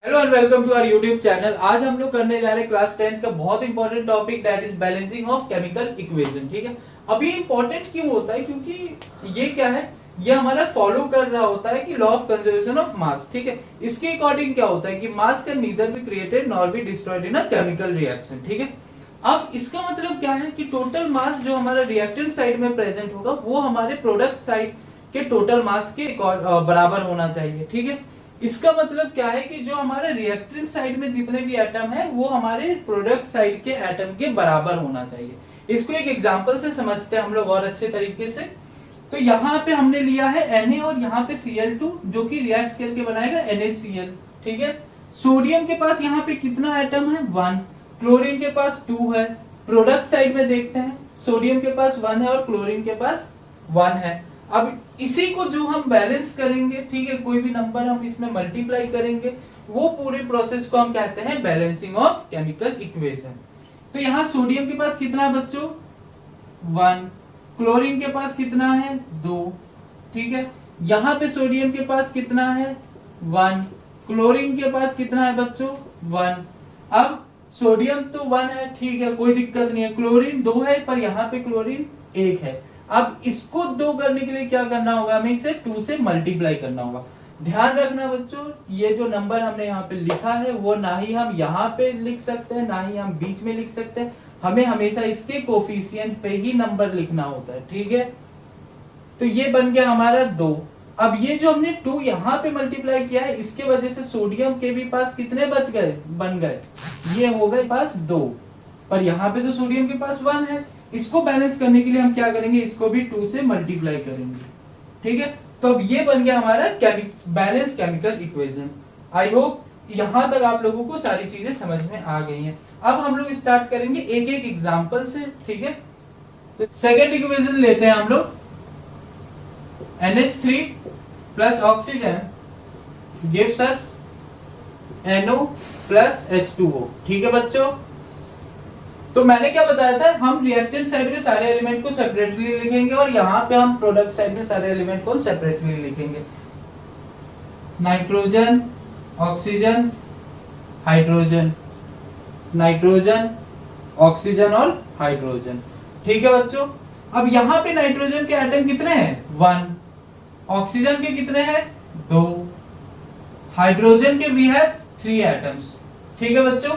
Hello and welcome to our YouTube channel. आज हम लोग करने जा रहे हैं क्लास 10 का बहुत important topic that is balancing of chemical equation. ठीक है, अब ये इंपॉर्टेंट क्यों होता है? क्योंकि ये क्या है, ये हमारा फॉलो कर रहा होता है कि law of conservation of mass. ठीक है, इसके अकॉर्डिंग क्या होता है कि मास can neither be created nor be destroyed in a chemical reaction. ठीक है, अब इसका मतलब क्या है कि टोटल मास जो हमारा रिएक्टेंट साइड में प्रेजेंट होगा वो हमारे प्रोडक्ट साइड के टोटल मास के बराबर होना चाहिए। ठीक है, इसका मतलब क्या है कि जो हमारे रिएक्टेंट साइड में जितने भी एटम है वो हमारे प्रोडक्ट साइड के एटम के बराबर होना चाहिए। इसको एक एग्जांपल से समझते हैं हम लोग और अच्छे तरीके से। तो यहाँ पे हमने लिया है Na और यहाँ पे Cl2 जो कि रिएक्ट करके बनाएगा NaCl। ठीक है, सोडियम के पास यहाँ पे कितना एटम है? 1। क्लोरीन के पास 2 है। प्रोडक्ट साइड में देखते हैं, सोडियम के पास 1 है और क्लोरीन के पास 1 है। अब इसी को जो हम बैलेंस करेंगे, ठीक है, कोई भी नंबर हम इसमें मल्टीप्लाई करेंगे, वो पूरे प्रोसेस को हम कहते हैं बैलेंसिंग ऑफ केमिकल इक्वेशन। तो यहाँ सोडियम के पास कितना है बच्चों? 1। क्लोरीन के पास कितना है? 2। ठीक है, यहाँ पे सोडियम के पास कितना है? 1। क्लोरीन के पास कितना है बच्चों? 1। अब सोडियम तो 1 है, ठीक है, कोई दिक्कत नहीं है। क्लोरीन 2 है, पर यहाँ पे क्लोरीन 1 है। अब इसको 2 करने के लिए क्या करना होगा? हमें इसे 2 से मल्टीप्लाई करना होगा। ध्यान रखना बच्चों, ये जो नंबर हमने यहाँ पे लिखा है वो ना ही हम यहाँ पे लिख सकते हैं ना ही हम बीच में लिख सकते हैं, हमें हमेशा इसके कोफिशिएंट पे ही नंबर लिखना होता है। ठीक है, तो ये बन गया हमारा 2। अब ये जो हमने 2 यहाँ पे मल्टीप्लाई किया है, इसके वजह से सोडियम के भी पास कितने बच गए, बन गए? ये हो गए पास 2, पर यहाँ पे तो सोडियम के पास 1 है। इसको बैलेंस करने के लिए हम क्या करेंगे? इसको भी 2 से मल्टीप्लाई करेंगे। ठीक है, तो अब ये बन गया हमारा balance chemical equation. I hope यहां तक आप लोगों को सारी चीजें समझ में आ गई हैं। अब हम लोग स्टार्ट करेंगे एक एक एग्जांपल से। ठीक है, तो सेकंड इक्वेशन लेते हैं हम लोग। NH3 plus oxygen gives us NO plus H2O। ठीक है बच्चों, तो मैंने क्या बताया था, हम रिएक्टेंट साइड में सारे एलिमेंट को सेपरेटली लिखेंगे और यहाँ पे हम प्रोडक्ट साइड में सारे एलिमेंट को सेपरेटली लिखेंगे। Nitrogen, oxygen, hydrogen, nitrogen, oxygen और हाइड्रोजन। ठीक है बच्चों, अब यहाँ पे नाइट्रोजन के एटम कितने हैं? 1। ऑक्सीजन के कितने हैं? 2। हाइड्रोजन के वी हैव 3 एटम्स। ठीक है बच्चों,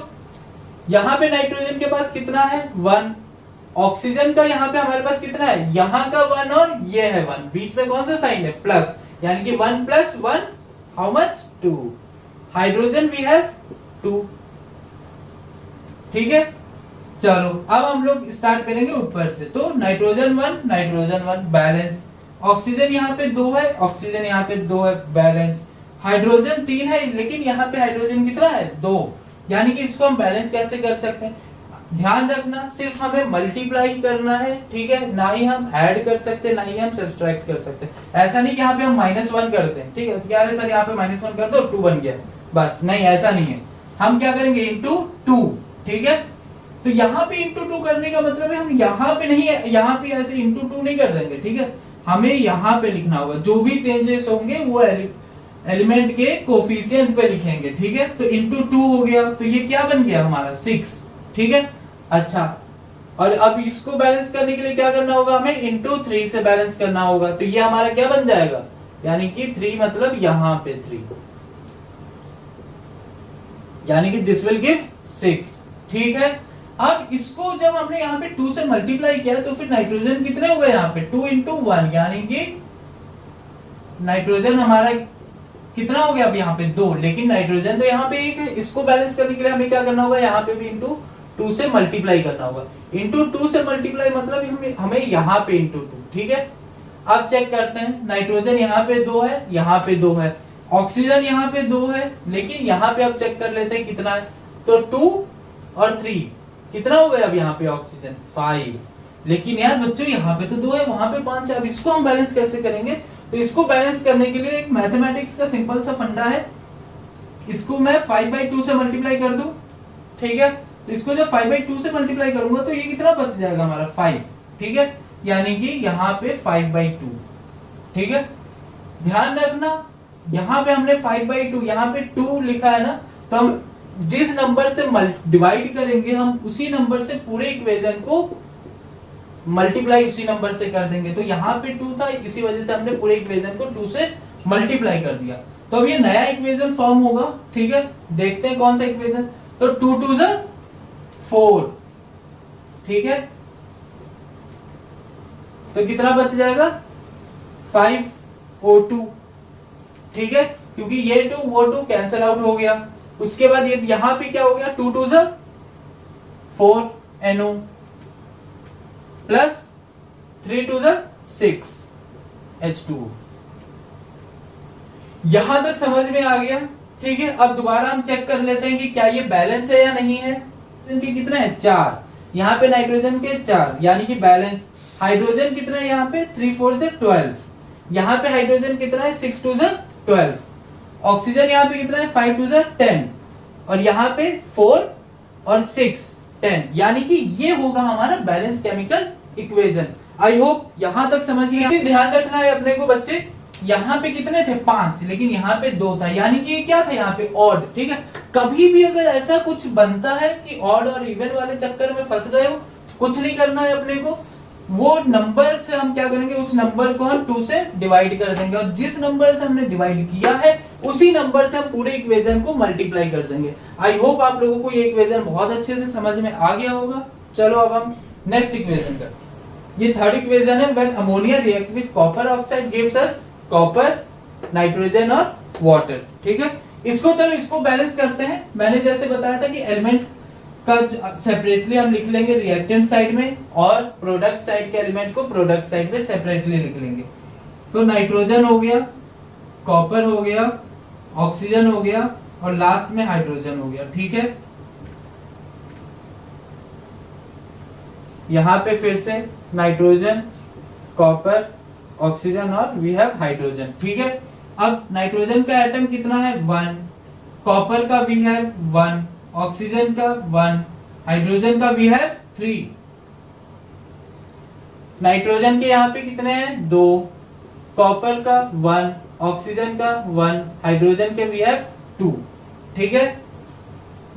यहाँ पे नाइट्रोजन के पास कितना है? 1। ऑक्सीजन का यहाँ पे हमारे पास कितना है? यहाँ का 1 और ये है 1, बीच में कौन सा साइन है? प्लस, यानी कि 1 plus 1 how much? 2। Hydrogen we have 2। ठीक है, चलो अब हम लोग स्टार्ट करेंगे ऊपर से। तो नाइट्रोजन 1, नाइट्रोजन 1 बैलेंस। ऑक्सीजन यहाँ पे 2 है, ऑक्सीजन यहाँ पे 2 है, बैलेंस। हाइड्रोजन 3 है, लेकिन यहाँ पे हाइड्रोजन कितना है? 2, यानी कि इसको हम बैलेंस कैसे कर सकते हैं? ध्यान रखना, सिर्फ हमें मल्टीप्लाई करना है। ठीक है, ना ही हम ऐड कर सकते ना ही हम सब्सट्रैक्ट कर सकते। ऐसा नहीं कि यहाँ पे हम -1 करते हैं, ठीक है, तो क्या है सर यहाँ पे -1 कर दो 2 बन गया, बस नहीं, ऐसा नहीं है। हम क्या करेंगे? इंटू 2। ठीक है, तो यहाँ पे इंटू 2 करने का मतलब है हम यहाँ पे नहीं, यहाँ पे ऐसे इंटू 2 नहीं कर देंगे। ठीक है, हमें यहाँ पे लिखना होगा, जो भी चेंजेस होंगे वो एलिमेंट के कोफिशिएंट पे लिखेंगे। ठीक है, तो इंटू 2 हो गया, तो ये क्या बन गया हमारा? 6। ठीक है, अच्छा, और अब इसको बैलेंस करने के लिए क्या करना होगा? हमें इंटू 3 से बैलेंस करना होगा। तो ये हमारा क्या बन जाएगा? यानी कि 3 मतलब यहाँ पे 3, यानी कि दिस विल गिव 6। ठीक है, अब इसको जब हमने यहाँ पे 2 से मल्टीप्लाई किया तो फिर नाइट्रोजन कितने हो गए यहाँ पे? 2 इंटू 1, यानी कि नाइट्रोजन हमारा कितना हो गया? अब यहाँ पे 2, लेकिन नाइट्रोजन तो यहाँ पे 1 है। इसको बैलेंस करने के लिए हमें क्या करना होगा? यहाँ पे भी इंटू 2 से मल्टीप्लाई करना होगा। इंटू 2 से मल्टीप्लाई मतलब हमें यहाँ पे इंटू 2। ठीक है, अब चेक करते हैं, नाइट्रोजन यहाँ पे 2 है, यहाँ पे 2 है, ऑक्सीजन यहाँ पे 2 है, लेकिन यहाँ पे अब चेक कर लेते हैं कितना है। तो 2 और 3 कितना हो गया? अब यहाँ पे ऑक्सीजन 5, लेकिन यार बच्चों यहाँ पे तो 2 है, वहां पे 5 है। अब इसको हम बैलेंस कैसे करेंगे? तो इसको बैलेंस करने के लिए एक मैथमेटिक्स का सिंपल सा फंडा है। इसको मैं 5/2 से मल्टीप्लाई कर दूं, ठीक है, तो इसको जब 5/2 से मल्टीप्लाई करूंगा तो ये कितना बच जाएगा हमारा? 5। ठीक है, यानी कि यहाँ पे 5/2। ठीक है, ध्यान रखना यहाँ पे हमने 5/2, यहाँ पे 2 लिखा है ना, तो हम जिस नंबर से डिवाइड करेंगे हम उसी नंबर से पूरे इक्वेशन को मल्टीप्लाई उसी नंबर से कर देंगे। तो यहाँ पे 2 था, इसी वजह से हमने पूरे इक्वेशन को 2 से मल्टीप्लाई कर दिया। तो अब ये नया इक्वेशन फॉर्म होगा, ठीक है। देखते हैं कौन सा इक्वेशन। तो 2 2 ज़ा 4, ठीक है। तो कितना बच जाएगा 5O2, ठीक है, क्योंकि ये 2 वो 2 कैंसिल आउट हो गया। उसके बाद ये यहां पे क्या हो गया 2 2 ज़ा 4NO प्लस 3 2 ज़ा 6H2O। यहां तक समझ में आ गया, ठीक है। अब दोबारा हम चेक कर लेते हैं कि क्या ये बैलेंस है या नहीं है। इनके कितना है 4, यहाँ पे नाइट्रोजन के 4 यानी कि बैलेंस। हाइड्रोजन कितना है यहाँ पे 3 4 से 12, यहाँ पे हाइड्रोजन कितना है 6 2 से 12। ऑक्सीजन यहाँ पे कितना है 5 2 से 10 और यहाँ पे 4 और 6 10, यानी कि ये होगा हमारा balance chemical equation. I hope यहां तक समझ गए। ध्यान रखना है अपने को बच्चे, यहाँ पे कितने थे 5, लेकिन यहाँ पे 2 था, यानी कि ये क्या था यहाँ पे ऑड, ठीक है। कभी भी अगर ऐसा कुछ बनता है कि ऑड और इवन वाले चक्कर में फंस गए हो, कुछ नहीं करना है अपने को। वो नंबर से हम क्या करेंगे, उस नंबर को हम 2 से डिवाइड कर देंगे और जिस नंबर से हमने डिवाइड किया है उसी नंबर से हम पूरे इक्वेशन को मल्टीप्लाई कर देंगे। आई होप आप लोगों को ये इक्वेशन बहुत अच्छे से समझ में आ गया होगा। चलो अब हम नेक्स्ट इक्वेशन करते हैं। ये थर्ड इक्वेशन है, when ammonia react with copper oxide gives us copper, nitrogen और वाटर, ठीक है। इसको बैलेंस करते हैं। मैंने जैसे बताया था कि एलिमेंट का सेपरेटली हम लिख लेंगे रिएक्टेंट साइड में और प्रोडक्ट साइड के एलिमेंट को प्रोडक्ट साइड में सेपरेटली लिख लेंगे। तो नाइट्रोजन हो गया, कॉपर हो गया, ऑक्सीजन हो गया और लास्ट में हाइड्रोजन हो गया, ठीक है। यहां पे फिर से नाइट्रोजन, कॉपर, ऑक्सीजन और वी हैव हाइड्रोजन, ठीक है। अब नाइट्रोजन का एटम कितना है 1, कॉपर का वी हैव 1, ऑक्सीजन का 1, हाइड्रोजन का वी हैव 3। नाइट्रोजन के यहाँ पे कितने हैं 2, कॉपर का 1, ऑक्सीजन का 1, हाइड्रोजन के वी हैव 2, ठीक है।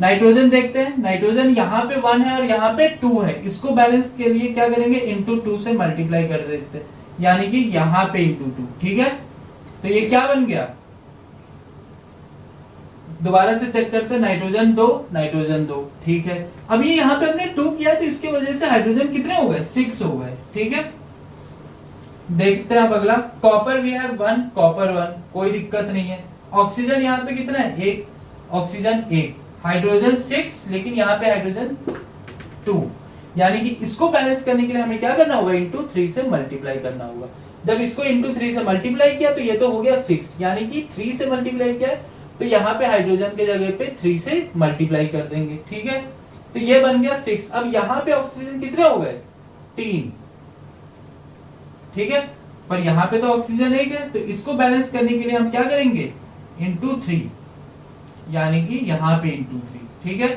नाइट्रोजन देखते हैं, नाइट्रोजन यहाँ पे 1 है और यहाँ पे 2 है। इसको बैलेंस के लिए क्या करेंगे इंटू 2 से मल्टीप्लाई कर देते हैं, यानी कि यहाँ पे इंटू 2, ठीक है। तो ये क्या बन गया, दोबारा से चेक करते हैं, नाइट्रोजन 2, ठीक है। अब ये यहाँ पे हमने 2 किया तो इसके वजह से हाइड्रोजन कितने हो गए 6 हो गए, ठीक है। देखते हैं अब अगला, कॉपर वी हैव 1, कॉपर 1, कोई दिक्कत नहीं है। ऑक्सीजन यहाँ पे कितना है 1, ऑक्सीजन 1, हाइड्रोजन 6, लेकिन यहाँ पे हाइड्रोजन 2, यानी कि इसको बैलेंस करने के लिए हमें क्या करना होगा इंटू 3 से मल्टीप्लाई करना होगा। जब इसको इंटू 3 से मल्टीप्लाई किया तो ये तो हो गया 6, यानी कि 3 से मल्टीप्लाई किया तो यहाँ पे हाइड्रोजन के जगह पे 3 से मल्टीप्लाई कर देंगे, ठीक है। तो ये बन गया 6। अब यहाँ पे ऑक्सीजन कितने हो गए 3, ठीक है, पर यहाँ पे तो ऑक्सीजन 1 है। तो इसको बैलेंस करने के लिए हम क्या करेंगे इंटू 3, यानी कि यहाँ पे इंटू 3, ठीक है।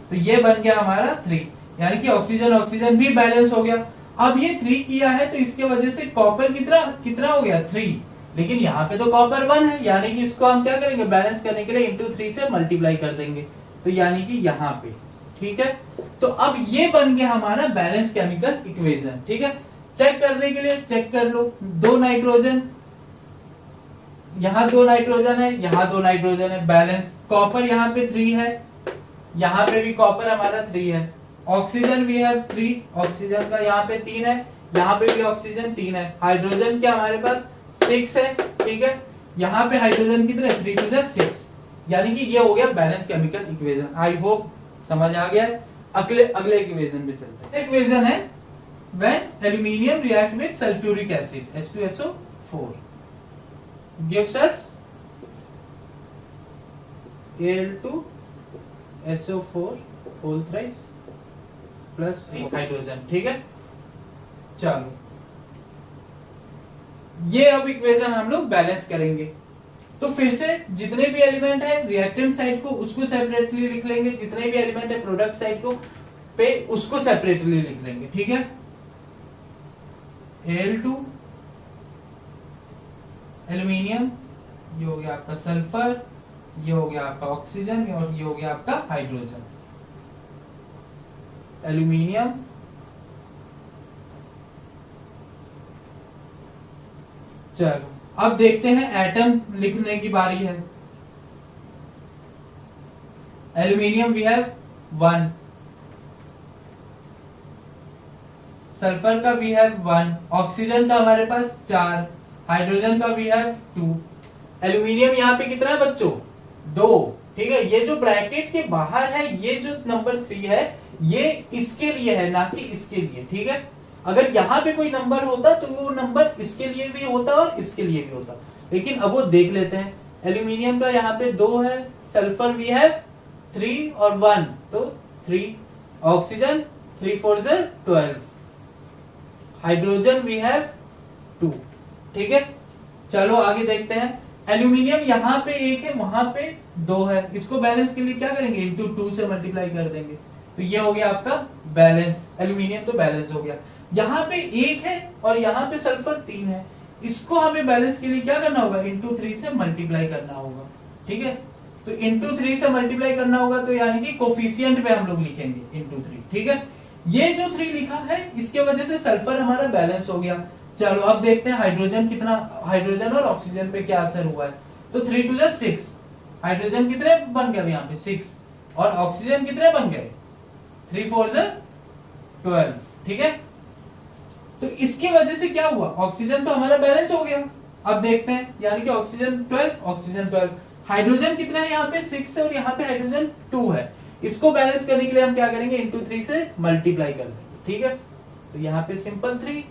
तो ये बन गया हमारा 3, यानी कि ऑक्सीजन भी बैलेंस हो गया। अब ये 3 किया है तो इसके वजह से कॉपर कितना हो गया 3, लेकिन यहाँ पे तो कॉपर 1 है, यानी कि इसको हम क्या करेंगे बैलेंस करने के लिए इंटू 3 से मल्टीप्लाई कर देंगे, तो यानी कि यहाँ पे, ठीक है। तो अब ये बन गया हमारा बैलेंस केमिकल इक्वेशन, ठीक है। चेक करने के लिए चेक कर लो, 2 नाइट्रोजन, यहाँ 2 नाइट्रोजन है, यहाँ 2 नाइट्रोजन है, बैलेंस। कॉपर यहाँ पे 3 है, यहाँ पे भी कॉपर हमारा 3 है। ऑक्सीजन वी हैव 3, ऑक्सीजन का यहाँ पे 3 है, यहाँ पे भी ऑक्सीजन 3 है। हाइड्रोजन क्या हमारे पास 6 है, ठीक है। यहाँ पे हाइड्रोजन कितने 3 to the 6, यानी कि ये हो गया balance chemical equation. I hope समझ आ गया। अगले इक्वेशन पे चलते हैं। इक्वेशन है when aluminium react with sulphuric acid H2SO4 gives us Al2SO4 whole thrice plus hydrogen, ठीक है। चलो ये अब इक्वेशन हम लोग बैलेंस करेंगे। तो फिर से जितने भी एलिमेंट है रिएक्टेंट साइड को उसको सेपरेटली लिख लेंगे, जितने भी एलिमेंट है प्रोडक्ट साइड को पे उसको सेपरेटली लिख लेंगे, ठीक है। Al2 एल्यूमिनियम, ये हो गया आपका सल्फर ये हो गया आपका ऑक्सीजन और ये हो गया आपका हाइड्रोजन। एल्यूमिनियम, चलो अब देखते हैं एटम लिखने की बारी है। एल्यूमिनियम वी हैव 1, सल्फर का वी हैव 1, ऑक्सीजन का हमारे पास 4, हाइड्रोजन का वी हैव 2। एल्यूमिनियम यहाँ पे कितना है बच्चों? 2, ठीक है। ये जो ब्रैकेट के बाहर है, ये जो नंबर 3 है, ये इसके लिए है, ना कि इसके लिए, ठीक है। अगर यहाँ पे कोई नंबर होता तो वो नंबर इसके लिए भी होता और इसके लिए भी होता, लेकिन अब वो देख लेते हैं। एल्यूमिनियम का यहाँ पे 2 है, सल्फर वी हैव 3 और 1, तो 3, ऑक्सीजन 3 4 12, हाइड्रोजन वी हैव 2, ठीक है। चलो आगे देखते हैं। एल्यूमिनियम यहाँ पे 1 है, वहां पे 2 है, इसको बैलेंस के लिए क्या करेंगे? इंटू 2 से मल्टीप्लाई कर देंगे, तो ये हो गया आपका बैलेंस। एल्यूमिनियम तो बैलेंस हो गया। यहाँ पे 1 है और यहाँ पे सल्फर 3 है, इसको हमें बैलेंस के लिए क्या करना होगा? इंटू 3 से मल्टीप्लाई करना होगा, ठीक है। तो इंटू 3 से मल्टीप्लाई करना होगा, तो यानी कि कोफिशिएंट पे हम लोग लिखेंगे इंटू 3, ठीक है। ये जो 3 लिखा है, इसके वजह से सल्फर हमारा बैलेंस हो गया। चलो अब देखते हैं हाइड्रोजन कितना, हाइड्रोजन और ऑक्सीजन पे क्या असर हुआ है। तो 3 2 6, हाइड्रोजन कितने बन गए यहाँ पे? 6, और ऑक्सीजन कितने बन गए? 3 4 12, ठीक है। तो इसकी वजह से क्या हुआ? ऑक्सीजन तो हमारा बैलेंस हो गया। अब देखते हैं, यानी कि ऑक्सीजन 12, ऑक्सीजन 12, हाइड्रोजन कितना है यहाँ पे? 6 है और यहाँ पे हाइड्रोजन 2 है। इसको बैलेंस करने के लिए हम क्या करेंगे? इंटू 3 से मल्टीप्लाई कर देंगे, ठीक है। तो यहाँ पे सिंपल 3,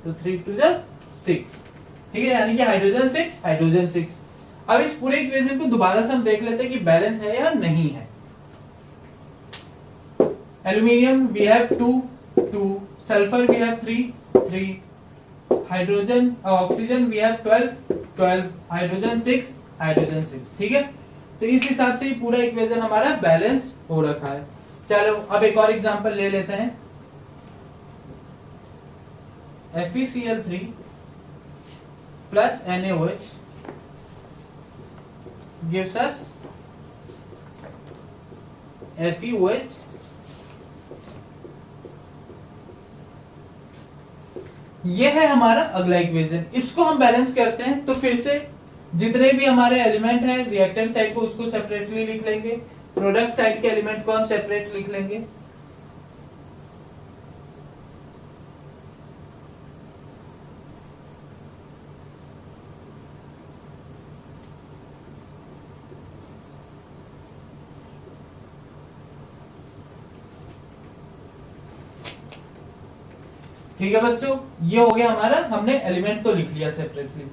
तो 3 2 6, ठीक है, यानी कि हाइड्रोजन 6, हाइड्रोजन 6। अब इस पूरे इक्वेशन को दोबारा से हम देख लेते हैं कि बैलेंस है या नहीं है। Aluminium we have 2 2, sulphur we have 3 3, hydrogen oxygen we have 12 12, hydrogen 6 hydrogen 6, ठीक है। तो इस हिसाब से ये पूरा इक्वेशन हमारा बैलेंस हो रखा है। चलो अब एक और एग्जांपल ले लेते हैं। FeCl3 plus NaOH gives us FeOH ये है हमारा अगला इक्वेशन। इसको हम बैलेंस करते हैं, तो फिर से जितने भी हमारे एलिमेंट है, रिएक्टेंट साइड को उसको सेपरेटली लिख लेंगे, प्रोडक्ट साइड के एलिमेंट को हम सेपरेट लिख लेंगे। ठीक है बच्चों, ये हो गया हमारा, हमने एलिमेंट तो लिख लिया सेपरेटली।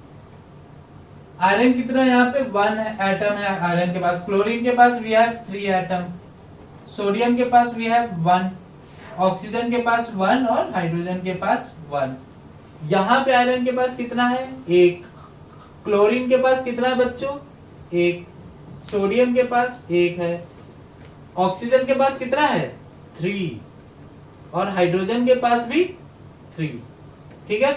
आयरन कितना यहाँ पे? 1 एटम है आयरन के पास। क्लोरीन के पास वी हैव 3 एटम, सोडियम के पास वी हैव 1, ऑक्सीजन के पास 1 और हाइड्रोजन के पास 1। यहाँ पे आयरन के पास कितना है? 1, क्लोरीन के पास कितना है बच्चों? 1, सोडियम के पास 1 है, ऑक्सीजन के पास कितना है? 3, और हाइड्रोजन के पास भी 3, ठीक है।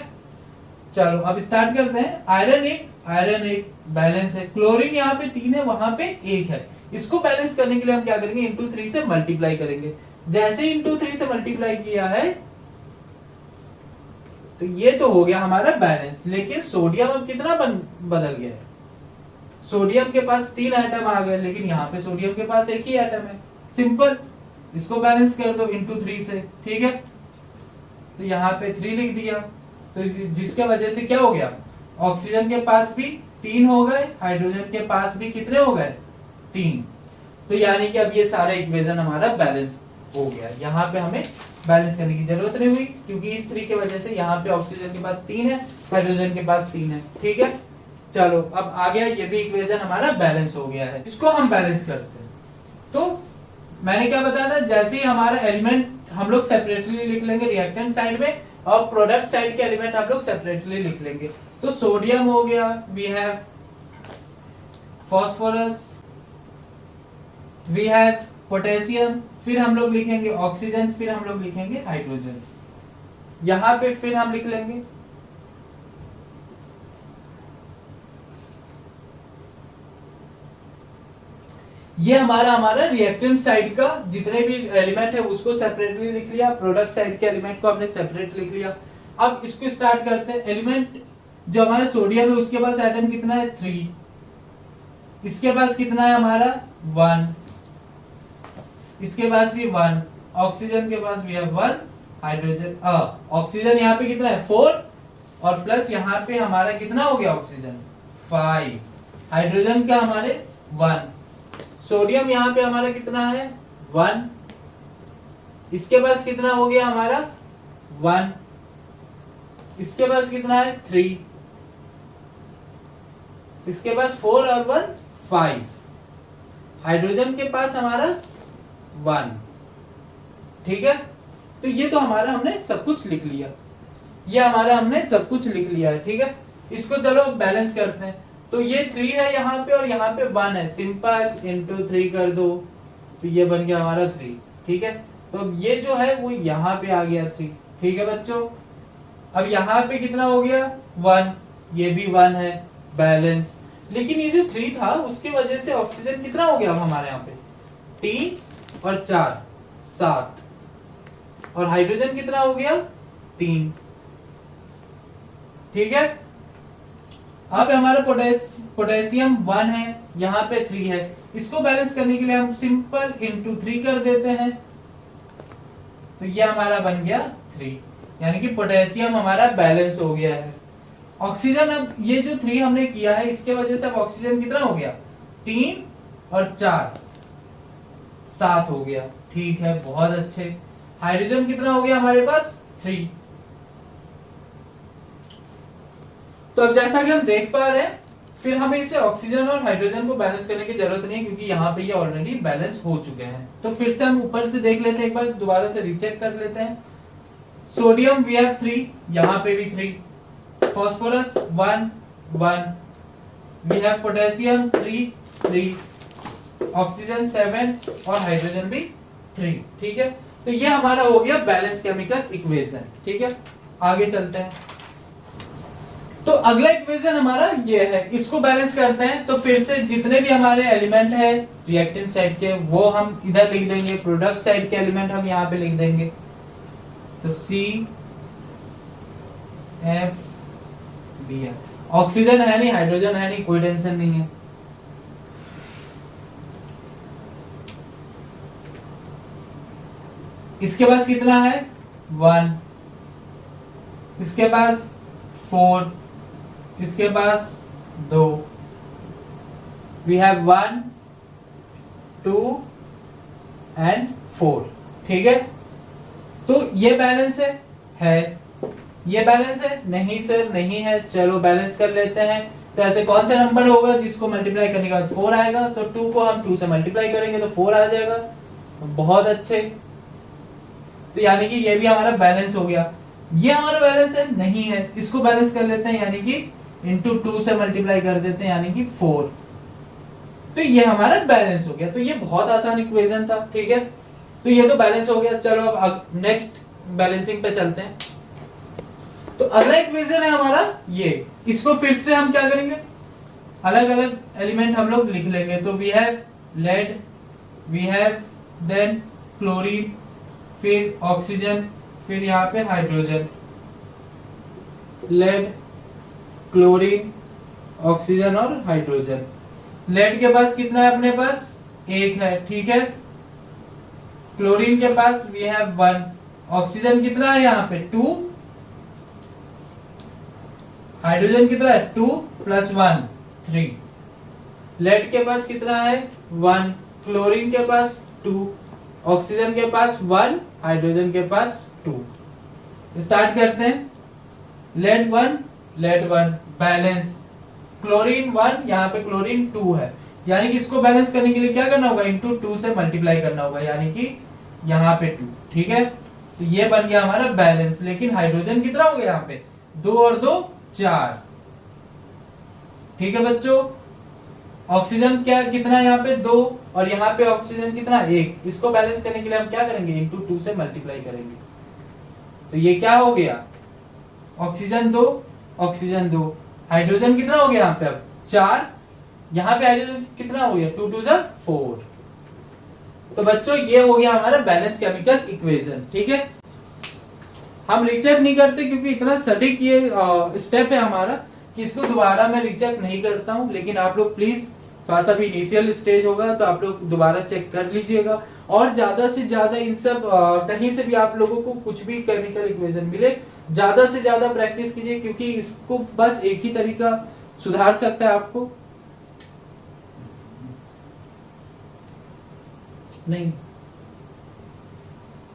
चलो अब स्टार्ट करते हैं। आयरन 1 बैलेंस है, क्लोरीन यहाँ पे 3 है, वहां पे 1 है। इसको बैलेंस करने के लिए हम क्या करेंगे? इंटू 3 से मल्टीप्लाई करेंगे। जैसे इंटू 3 से मल्टीप्लाई किया है, तो ये तो हो गया हमारा बैलेंस। लेकिन सोडियम अब कितना बदल गया है? सोडियम के पास 3 एटम आ गए, लेकिन यहाँ पे सोडियम के पास 1 ही एटम है। सिंपल, इसको बैलेंस कर दो इंटू 3 से, ठीक है। तो यहाँ पे 3 लिख दिया, तो जिसके वजह से क्या हो गया? ऑक्सीजन के पास भी 3 हो गए, हाइड्रोजन के पास भी कितने हो गए? 3। तो यानी कि अब ये सारा इक्वेशन हमारा बैलेंस हो गया। यहाँ पे हमें बैलेंस करने की जरूरत नहीं हुई, क्योंकि इस 3 की वजह से यहाँ पे ऑक्सीजन के पास 3 है, हाइड्रोजन के पास 3 है, ठीक है। चलो अब आ गया, ये भी इक्वेशन हमारा बैलेंस हो गया है। इसको हम बैलेंस करते हैं, तो मैंने क्या बताया था? जैसे ही हमारा एलिमेंट हम लोग सेपरेटली लिख लेंगे रिएक्टेंट साइड में, और प्रोडक्ट साइड के एलिमेंट हम लोग सेपरेटली लिख लेंगे। तो सोडियम हो गया, we have phosphorus, we have potassium, फिर हम लोग लिखेंगे ऑक्सीजन, फिर हम लोग लिखेंगे हाइड्रोजन। यहां पे फिर हम लिख लेंगे ये हमारा रिएक्टेंट साइड का जितने भी एलिमेंट है उसको सेपरेटली लिख लिया, प्रोडक्ट साइड के एलिमेंट को हमने सेपरेट लिख लिया। अब इसको स्टार्ट करते हैं। एलिमेंट जो हमारा सोडियम है उसके पास एटम कितना है 3, इसके पास कितना है हमारा 1, इसके पास भी 1, ऑक्सीजन के पास भी है 1, हाइड्रोजन ऑक्सीजन यहाँ पे कितना है 4 और प्लस यहाँ पे हमारा कितना हो गया ऑक्सीजन 5, हाइड्रोजन का हमारे 1, सोडियम यहाँ पे हमारा कितना है 1, इसके पास कितना हो गया हमारा 1, इसके पास कितना है 3, इसके पास 4 और 1 5, हाइड्रोजन के पास हमारा 1। ठीक है, तो ये तो हमारा हमने सब कुछ लिख लिया, ये हमारा हमने सब कुछ लिख लिया है। ठीक है, इसको चलो बैलेंस करते हैं। तो ये 3 है यहाँ पे और यहाँ पे 1 है, सिंपल इंटू 3 कर दो तो ये बन गया हमारा 3। ठीक है, तो अब ये जो है वो यहाँ पे आ गया 3। ठीक है बच्चों, अब यहाँ पे कितना हो गया 1, ये भी 1 है, बैलेंस। लेकिन ये जो 3 था उसके वजह से ऑक्सीजन कितना हो गया अब हमारे यहाँ पे 3 और 4 7, और हाइड्रोजन कितना हो गया 3। ठीक है, अब हमारा पोटेशियम 1 है, यहाँ पे 3 है, इसको बैलेंस करने के लिए हम सिंपल इंटू 3 कर देते हैं, तो ये हमारा बन गया 3, यानी कि पोटेशियम हमारा बैलेंस हो गया है। ऑक्सीजन, अब ये जो 3 हमने किया है इसके वजह से अब ऑक्सीजन कितना हो गया 3 और 4 7 हो गया। ठीक है, बहुत अच्छे। हाइड्रोजन कितना हो गया हमारे पास 3। तो अब जैसा कि हम देख पा रहे हैं, फिर हमें इसे ऑक्सीजन और हाइड्रोजन को बैलेंस करने की जरूरत नहीं है क्योंकि यहाँ पे ये ऑलरेडी बैलेंस हो चुके हैं। तो फिर से हम ऊपर से देख लेते हैं, एक बार दोबारा से रीचेक कर लेते हैं। सोडियम वी हैव 3, यहाँ पे भी 3, phosphorus 1 1, we have potassium 3 3, oxygen 7 और हाइड्रोजन भी 3। ठीक है, तो ये हमारा हो गया बैलेंस केमिकल इक्वेशन। ठीक है, आगे चलते हैं। तो अगला इक्वेशन हमारा ये है, इसको बैलेंस करते हैं। तो फिर से जितने भी हमारे एलिमेंट है रिएक्टेंट साइड के वो हम इधर लिख देंगे, प्रोडक्ट साइड के एलिमेंट हम यहाँ पे लिख देंगे। तो CF Br, ऑक्सीजन है नहीं, हाइड्रोजन है नहीं, कोई टेंशन नहीं है। इसके पास कितना है 1, इसके पास 4, इसके पास 2, वी हैव 1 2 एंड 4। ठीक है, तो ये बैलेंस है ये बैलेंस है नहीं सर नहीं है, चलो बैलेंस कर लेते हैं। तो ऐसे कौन सा नंबर होगा जिसको मल्टीप्लाई करने के बाद 4 आएगा, तो 2 को हम 2 से मल्टीप्लाई करेंगे तो 4 आ जाएगा। बहुत अच्छे, तो यानी कि ये भी हमारा बैलेंस हो गया। ये हमारा बैलेंस है नहीं है, इसको बैलेंस कर लेते हैं, यानी कि इंटू 2 से मल्टीप्लाई कर देते हैं, यानी कि 4। तो ये हमारा बैलेंस हो गया। तो ये बहुत आसान इक्वेशन था। ठीक है, तो ये तो बैलेंस हो गया। चलो अब नेक्स्ट बैलेंसिंग पे चलते हैं। तो अगला इक्वेशन है हमारा ये, इसको फिर से हम क्या करेंगे, अलग अलग एलिमेंट हम लोग लिख लेंगे। तो we have lead, we have then chlorine, फिर ऑक्सीजन, फिर यहाँ पे हाइड्रोजन। लेड, क्लोरीन, ऑक्सीजन और हाइड्रोजन। लेड के पास कितना है अपने पास 1 है। ठीक है, क्लोरीन के पास वी हैव 1, ऑक्सीजन कितना है यहाँ पे 2, हाइड्रोजन कितना है 2 + 1 3, लेड के पास कितना है 1, क्लोरीन के पास 2, ऑक्सीजन के पास 1, हाइड्रोजन के पास 2। स्टार्ट करते हैं। लेड 1 बैलेंस, क्लोरीन 1, यहाँ पे क्लोरीन 2 है, यानी कि इसको बैलेंस करने के लिए क्या करना होगा इंटू 2 से मल्टीप्लाई करना होगा, यानी कि यहाँ पे 2। ठीक है, तो ये बन गया हमारा बैलेंस। लेकिन हाइड्रोजन कितना हो गया यहाँ पे 2 और 2 4। ठीक है बच्चों, ऑक्सीजन क्या कितना है यहाँ पे 2 और यहाँ पे ऑक्सीजन कितना 1। इसको बैलेंस करने के लिए हम क्या करेंगे इंटू 2 से मल्टीप्लाई करेंगे। तो ये क्या हो गया ऑक्सीजन 2 हाइड्रोजन कितना हो गया यहाँ पे अब 4, यहाँ पे हाइड्रोजन कितना हो गया 2 2 जा 4। तो बच्चों ये हो गया हमारा बैलेंस केमिकल इक्वेशन, ठीक है। हम रिचेक नहीं करते क्योंकि इतना सटीक ये स्टेप है हमारा कि इसको दोबारा मैं रिचेक नहीं करता हूँ, लेकिन आप लोग प्लीज थोड़ा सा भी इनिशियल स्टेज होगा तो आप लोग दोबारा चेक कर लीजिएगा। और ज्यादा से ज्यादा इन सब कहीं से भी आप लोगों को कुछ भी केमिकल इक्वेशन मिले, ज्यादा से ज्यादा प्रैक्टिस कीजिए, क्योंकि इसको बस एक ही तरीका सुधार सकता है आपको। नहीं,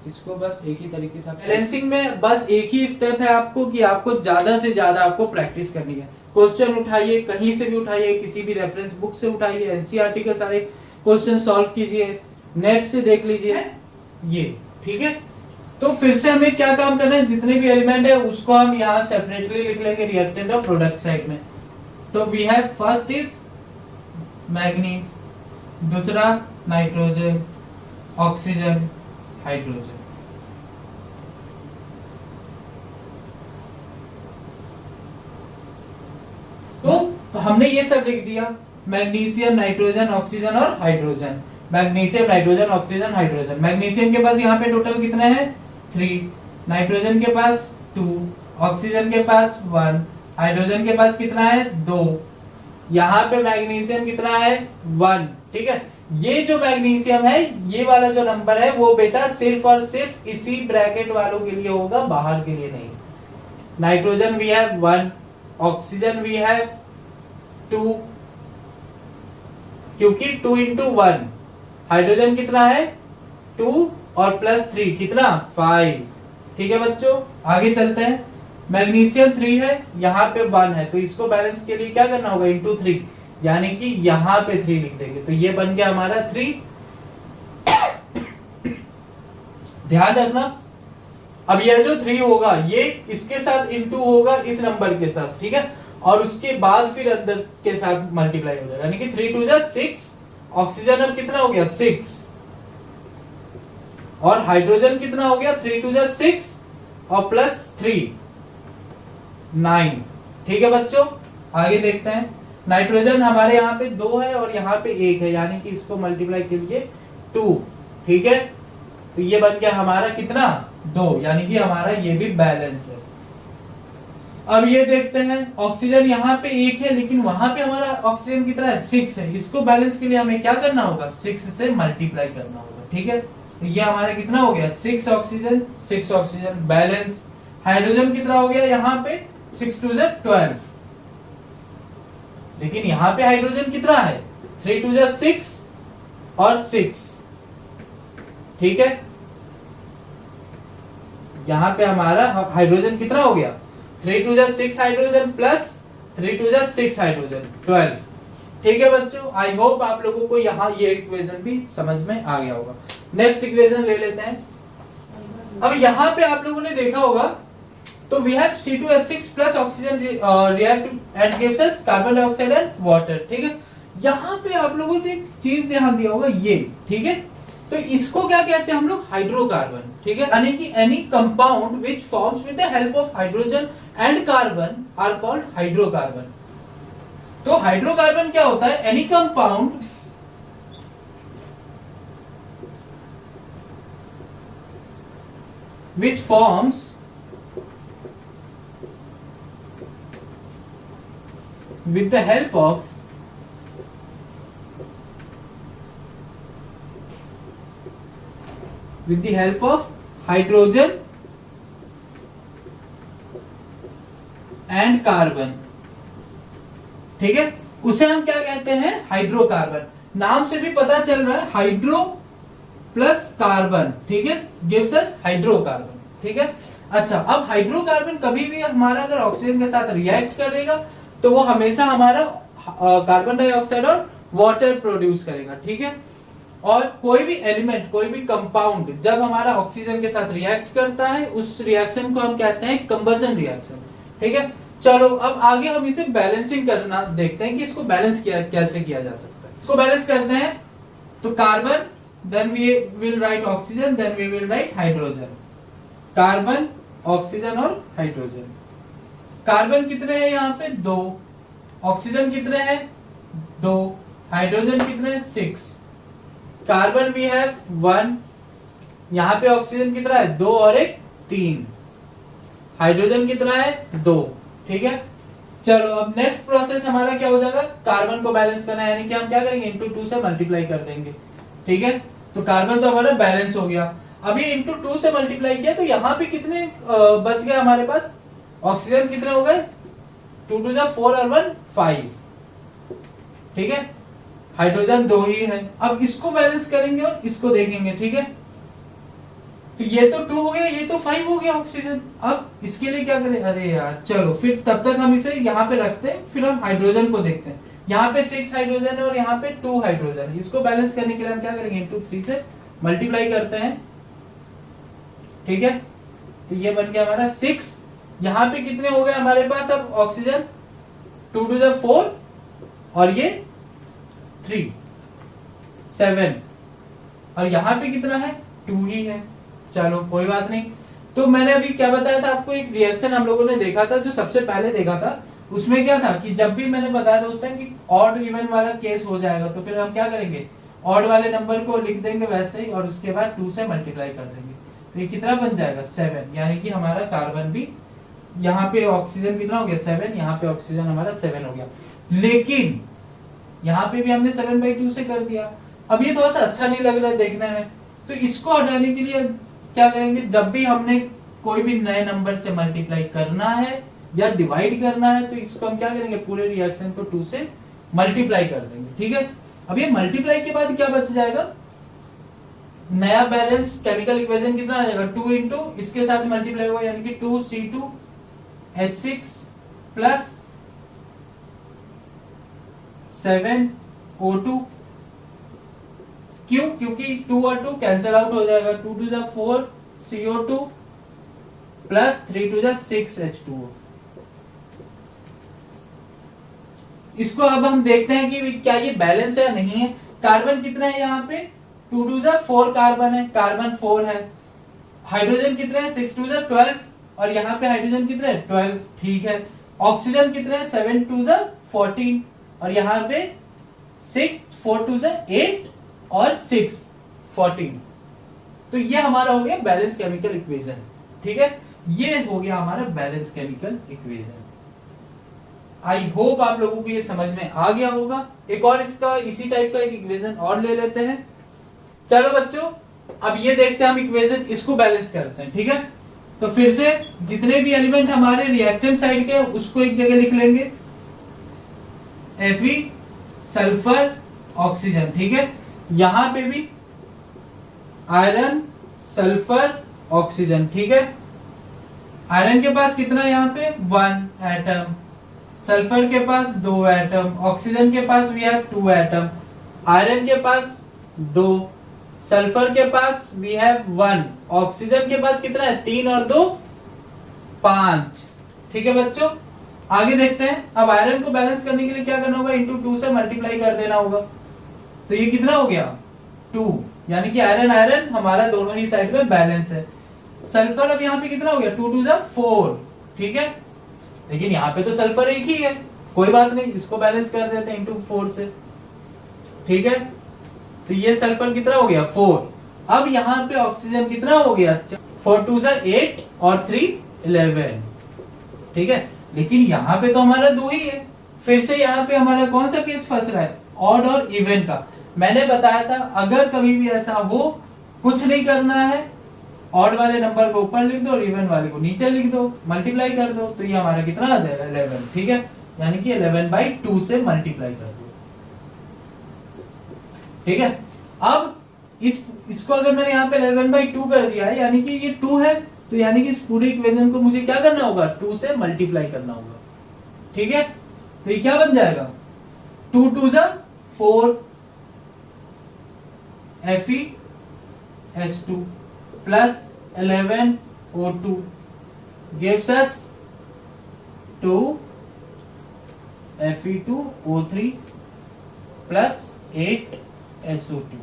इसको बस एक ही तरीके से बैलेंसिंग में बस एक ही स्टेप है आपको कि आपको ज्यादा से ज्यादा आपको प्रैक्टिस करनी है। क्वेश्चन उठाइए, कहीं से भी उठाइए, किसी भी रेफरेंस बुक से उठाइए, एनसीईआरटी के सारे क्वेश्चन सॉल्व कीजिए, नेट से देख लीजिए ये, ठीक है। तो फिर से हमें क्या काम करना है, जितने भी एलिमेंट है उसको हम यहाँ सेपरेटली लिख लेंगे रिएक्टेंट और प्रोडक्ट साइड में। तो we have first is magnesium, दूसरा नाइट्रोजन, ऑक्सीजन, हाइड्रोजन। तो हमने ये सब लिख दिया, मैग्नीशियम, नाइट्रोजन, ऑक्सीजन और hydrogen. Magnesium, nitrogen, oxygen, hydrogen. Magnesium के पास यहाँ पे टोटल कितने हैं 3, नाइट्रोजन के पास 2, ऑक्सीजन के पास 1, हाइड्रोजन के पास कितना है 2। यहाँ पे मैग्नीशियम कितना है 1, ठीक है। ये जो मैग्नीशियम है, ये वाला जो नंबर है वो बेटा सिर्फ और सिर्फ इसी ब्रैकेट वालों के लिए होगा, बाहर के लिए नहीं। Nitrogen we have 1, oxygen we have 2, क्योंकि 2 into 1। हाइड्रोजन कितना है 2 और प्लस 3 कितना 5, ठीक है बच्चों। आगे चलते हैं, मैग्नीशियम 3 है, यहाँ पे 1 है, तो इसको बैलेंस के लिए क्या करना होगा इंटू 3, यानी कि यहाँ पे 3 लिख देंगे, तो ये बन गया हमारा 3। ध्यान रखना, अब ये जो 3 होगा ये इसके साथ इंटू होगा इस नंबर के साथ, ठीक है, और उसके बाद फिर अंदर के साथ मल्टीप्लाई हो जाएगा, यानी कि 3 2 6। ऑक्सीजन अब कितना हो गया 6, और हाइड्रोजन कितना हो गया 3 2 6 और प्लस 3 9, ठीक है बच्चों। आगे देखते हैं, नाइट्रोजन हमारे यहाँ पे 2 है और यहाँ पे 1 है, यानी कि इसको मल्टीप्लाई कीजिए 2, ठीक है। तो ये बन गया हमारा कितना 2, यानी कि हमारा ये भी बैलेंस है। अब ये देखते हैं, ऑक्सीजन यहाँ पे 1 है, लेकिन वहां पे हमारा ऑक्सीजन कितना है 6 है, इसको बैलेंस के लिए हमें क्या करना होगा 6 से मल्टीप्लाई करना होगा, ठीक है। तो ये हमारा कितना हो गया 6 ऑक्सीजन बैलेंस। हाइड्रोजन कितना हो गया यहाँ पे 6 2 12, लेकिन यहाँ पे हाइड्रोजन कितना है 3 2 6 और 6, ठीक है। यहाँ पे हमारा हाइड्रोजन कितना हो गया 3 2 6 हाइड्रोजन प्लस 3 2 6 हाइड्रोजन 12, ठीक है बच्चों। आई होप आप लोगों को यहाँ ये इक्वेशन भी समझ में आ गया होगा। नेक्स्ट इक्वेशन ले लेते हैं। अब यहाँ पे आप लोगों ने देखा होगा, तो we have C2H6 plus oxygen react and gives us carbon dioxide and water, ठीक है। यहाँ पे आप लोगों ने एक चीज ध्यान दिया होगा ये, ठीक है। तो इसको क्या कहते हैं हम लोग हाइड्रोकार्बन, ठीक है, यानी कि any compound which forms with the help of hydrogen and carbon are called hydrocarbon. तो हाइड्रोकार्बन क्या होता है, any compound which forms with the help of hydrogen and carbon, ठीक है, उसे हम क्या कहते हैं हाइड्रोकार्बन। नाम से भी पता चल रहा है हाइड्रो प्लस कार्बन, ठीक है, गिव्स अस हाइड्रोकार्बन, ठीक है। अच्छा, अब हाइड्रोकार्बन कभी भी हमारा अगर ऑक्सीजन के साथ रिएक्ट करेगा तो वो हमेशा हमारा कार्बन डाइऑक्साइड और वाटर प्रोड्यूस करेगा, ठीक है। और कोई भी एलिमेंट, कोई भी कंपाउंड जब हमारा ऑक्सीजन के साथ रिएक्ट करता है उस रिएक्शन को हम कहते हैं कंबशन रिएक्शन, ठीक है। चलो अब आगे हम इसे बैलेंसिंग करना देखते हैं कि इसको बैलेंस कैसे किया जा सकता है। इसको बैलेंस करते हैं तो carbon, then we will write oxygen, then we will write hydrogen। Carbon, oxygen और हाइड्रोजन। कार्बन कितने हैं यहाँ पे 2, ऑक्सीजन कितने हैं 2, हाइड्रोजन कितने हैं 6, कार्बन वी हैव 1, यहाँ पे ऑक्सीजन कितना है 2 और 1 3, हाइड्रोजन कितना है 2। ठीक है, चलो अब नेक्स्ट प्रोसेस हमारा क्या हो जाएगा, कार्बन को बैलेंस करना है, यानी कि हम क्या करेंगे इंटू 2 से मल्टीप्लाई कर देंगे। ठीक है, तो कार्बन तो हमारा बैलेंस हो गया। अब ये इंटू 2 से मल्टीप्लाई किया तो यहाँ पे कितने बच गए हमारे पास, ऑक्सीजन कितने हो गए 2 2 4 और 1 5। ठीक है, हाइड्रोजन 2 ही है। अब इसको बैलेंस करेंगे और इसको देखेंगे। ठीक है, तो ये तो 2 हो गया, ये तो 5 हो गया ऑक्सीजन। अब इसके लिए क्या करें, अरे यार चलो फिर तब तक हम इसे यहाँ पे रखते हैं, फिर हम हाइड्रोजन को देखते हैं। यहाँ पे 6 हाइड्रोजन है और यहाँ पे 2 हाइड्रोजन है। इसको बैलेंस करने के लिए हम क्या करेंगे इंटू 3 से मल्टीप्लाई करते हैं। ठीक है, तो ये बन गया हमारा 6। यहाँ पे कितने हो गए हमारे पास अब ऑक्सीजन 2 2 4 और ये 3 7, और यहाँ पे कितना है 2 ही है। चलो कोई बात नहीं। तो मैंने अभी क्या बताया था आपको, एक रिएक्शन हम लोगों ने देखा था, जो सबसे पहले देखा था उसमें क्या था कि जब भी मैंने बताया था उस टाइम कि ऑड इवन वाला केस हो जाएगा तो फिर हम क्या करेंगे, ऑड वाले नंबर को लिख देंगे वैसे ही और उसके बाद 2 से मल्टीप्लाई कर देंगे। तो ये कितना बन जाएगा 7, यानी कि हमारा कार्बन भी, यहाँ पे ऑक्सीजन कितना हो गया 7, यहाँ पे ऑक्सीजन हमारा 7 हो गया। लेकिन यहाँ पे भी हमने 7/2 से कर दिया। अब ये थोड़ा सा अच्छा नहीं लग रहा है देखने में, तो इसको हटाने के लिए क्या करेंगे, जब भी हमने कोई भी नए नंबर से मल्टीप्लाई करना है या डिवाइड करना है तो इसको हम क्या करेंगे, पूरे रिएक्शन को 2 से मल्टीप्लाई कर देंगे। ठीक है, अब ये मल्टीप्लाई के बाद क्या बच जाएगा, नया बैलेंस केमिकल इक्वेशन कितना आ जाएगा 2 इंटू इसके साथ मल्टीप्लाई होगा, यानी कि 2C2H6 प्लस 7O2। क्यों, क्योंकि 2 और 2 कैंसिल आउट हो जाएगा, 2 2 4 CO2 प्लस 3 2 6 H2O। इसको अब हम देखते हैं कि क्या ये बैलेंस है या नहीं है। कार्बन कितना है यहाँ पे 2 2 4 कार्बन है, कार्बन 4 है। हाइड्रोजन कितने हैं 6 2 12 और यहाँ पे हाइड्रोजन कितने हैं 12। ठीक है, ऑक्सीजन कितने हैं 7 2 14 और यहाँ पे 6 4 2 8 और 6 14। तो ये हमारा हो गया बैलेंस केमिकल इक्वेशन। ठीक है, ये हो गया हमारा balance chemical equation. I hope आप लोगों को ये समझ में आ गया होगा। एक और इसका इसी टाइप का एक इक्वेशन और ले लेते हैं। चलो बच्चों, अब ये देखते हैं हम इक्वेशन, इसको बैलेंस करते हैं। ठीक है, तो फिर से जितने भी एलिमेंट हमारे रिएक्टेंट साइड के उसको एक जगह लिख लेंगे, Fe सल्फर ऑक्सीजन। ठीक है, यहां पे भी आयरन सल्फर ऑक्सीजन। ठीक है, आयरन के पास कितना है यहाँ पे 1 एटम, सल्फर के पास 2 एटम, ऑक्सीजन के पास वी हैव 2 एटम, आयरन के पास 2, सल्फर के पास वी हैव 1, ऑक्सीजन के पास कितना है 3 और 2 5। ठीक है बच्चों, आगे देखते हैं। अब आयरन को बैलेंस करने के लिए क्या करना होगा, इंटू 2 से मल्टीप्लाई कर देना होगा। तो ये कितना हो गया 2, यानी कि आयरन आयरन हमारा दोनों ही साइड में बैलेंस है। सल्फर अब यहाँ पे कितना हो गया 2 2 4। ठीक है, लेकिन यहाँ पे तो सल्फर एक ही है, कोई बात नहीं, इसको बैलेंस कर देते हैं इंटू 4 से। ठीक है, तो ये सल्फर कितना हो गया 4। अब यहाँ पे ऑक्सीजन कितना हो गया 4 2 8 और 3 11। ठीक है, लेकिन यहाँ पे तो हमारा 2 ही है। फिर से यहाँ पे हमारा कौन सा केस फंस रहा है, ऑड और इवन का। मैंने बताया था अगर कभी भी ऐसा हो, कुछ नहीं करना है, ऑड वाले नंबर को ऊपर लिख दो और इवन वाले को नीचे लिख दो, मल्टीप्लाई कर दो, तो ये हमारा कितना आ जाएगा 11। ठीक है, यानी कि 11/2 से मल्टीप्लाई कर दो। ठीक है, अब इसको अगर मैंने यहाँ पे 11/2 कर दिया है, यानी कि ये 2 है, तो यानी कि इस पूरे इक्वेशन को मुझे क्या करना होगा 2 से मल्टीप्लाई करना होगा। ठीक है, तो ये क्या बन जाएगा 2 2 4 FeS2 plus 11O2 gives us 2 Fe2O3 plus 8SO2।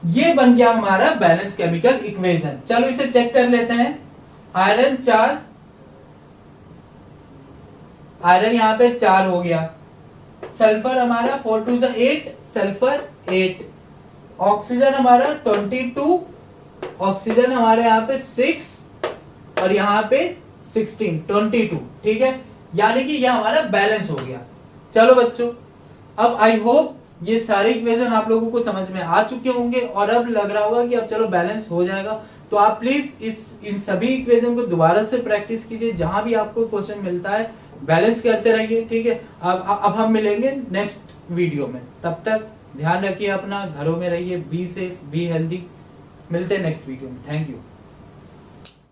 ये बन गया हमारा बैलेंस केमिकल इक्वेशन। चलो इसे चेक कर लेते हैं। आयरन 4, आयरन यहाँ पे 4 हो गया, सल्फर हमारा 4 2 8, सल्फर 8, ऑक्सीजन हमारा 22, ऑक्सीजन हमारे यहाँ पे 6 और यहाँ पे 16 22, ठीक है, यानी कि यह हमारा बैलेंस हो गया। चलो बच्चों, अब आई होप ये सारे इक्वेशन आप लोगों को समझ में आ चुके होंगे और अब लग रहा होगा कि अब चलो बैलेंस हो जाएगा। तो आप प्लीज इन सभी इक्वेशन को दोबारा से प्रैक्टिस कीजिए, जहां भी आपको क्वेश्चन मिलता है बैलेंस करते रहिए, ठीक है। अब हम मिलेंगे नेक्स्ट वीडियो में, तब तक ध्यान रखिए अपना, घरों में रहिए, बी सेफ, बी हेल्दी। मिलते हैं नेक्स्ट वीडियो में। Thank you.